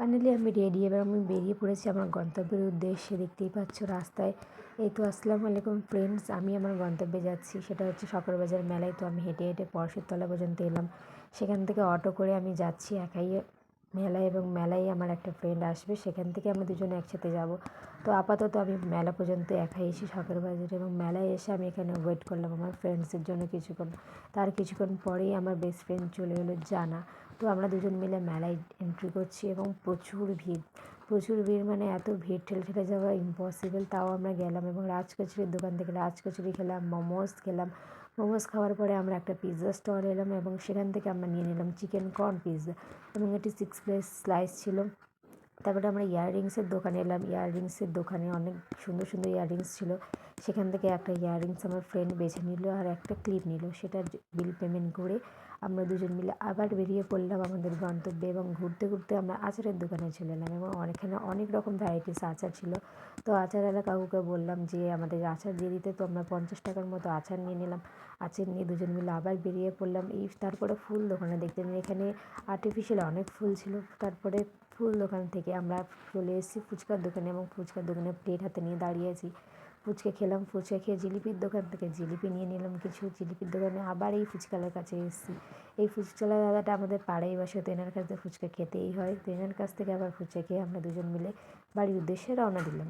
Finally আমি ready এবার আমি বেরিয়ে পড়েছি আমার গন্তব্যের উদ্দেশ্যে। দেখতেই পাচ্ছ রাস্তায়। এই তো আসসালামু আলাইকুম ফ্রেন্ডস, আমি আমার গন্তব্যে যাচ্ছি, সেটা হচ্ছে শখেরবাজার মেলায়। তো আমি হেঁটে হেঁটে পরশের তলা পর্যন্ত এলাম, সেখান থেকে অটো করে আমি যাচ্ছি একাই মেলায়, এবং মেলায় আমার একটা ফ্রেন্ড আসবে, সেখান থেকে আমরা দুজনে একসাথে যাব। তো আপাতত আমি মেলা পর্যন্ত একাই এসে শখের বাজারে, এবং মেলায় এসে আমি এখানে ওয়েট করলাম আমার ফ্রেন্ডসের জন্য কিছুক্ষণ। তার কিছুক্ষণ পরেই আমার বেস্ট ফ্রেন্ড চলে এলো, জানা। তো আমরা দুজন মিলে মেলায় এন্ট্রি করছি, এবং প্রচুর ভিড়, মানে এত ভিড় ঠেলে ঠেলে যাওয়া ইম্পসিবল। তাও আমরা গেলাম, এবং রাজকচুরির দোকান থেকে রাজকচুরি খেলাম, মোমোস খেলাম। মোমোস খাওয়ার পরে আমরা একটা পিৎজা স্টল এলাম, এবং সেখান থেকে আমরা নিয়ে নিলাম চিকেন কর্ন পিৎজা, এবং এটি 6 পিস স্লাইস ছিল। তারপরে আমরা ইয়াররিংসের দোকানে এলাম, ইয়াররিংসের দোকানে অনেক সুন্দর সুন্দর ইয়াররিংস ছিল। সেখান থেকে একটা ইয়াররিংস আমার ফ্রেন্ড বেছে নিল, আর একটা ক্লিপ নিল। সেটার বিল পেমেন্ট করে আমরা দুজন মিলে আবার বেরিয়ে পড়লাম আমাদের গন্তব্যে, এবং ঘুরতে ঘুরতে আমরা আচারের দোকানে চলে এলাম, এবং এখানে অনেক রকম ভ্যারাইটিস আচার ছিল। তো আচারওয়ালা কাকুকে বললাম যে আমাদের আচার দিয়ে দিতে, তো আমরা 50 টাকার মতো আচার নিয়ে নিলাম। আচার নিয়ে দুজন মিলে আবার বেরিয়ে পড়লাম। তারপরে ফুল দোকানে দেখতে এখানে আর্টিফিশিয়াল অনেক ফুল ছিল। তারপরে ফুল দোকান থেকে আমরা চলে এসেছি ফুচকার দোকানে, এবং ফুচকার দোকানে প্লেট হাতে নিয়ে দাঁড়িয়ে আছি। ফুচকা খেলাম, ফুচকা খেয়ে জিলিপির দোকান থেকে জিলিপি নিয়ে নিলাম কিছু। জিলিপির দোকানে আবার এই ফুচকালার কাছে এসেছি। এই ফুচকালা দাদাটা আমাদের পাড়ায় বসে, তো এনার কাছ থেকে ফুচকা খেতেই হয়। তো এনার কাছ থেকে আবার ফুচকা খেয়ে আমরা দুজন মিলে বাড়ির উদ্দেশ্যে রওনা দিলাম।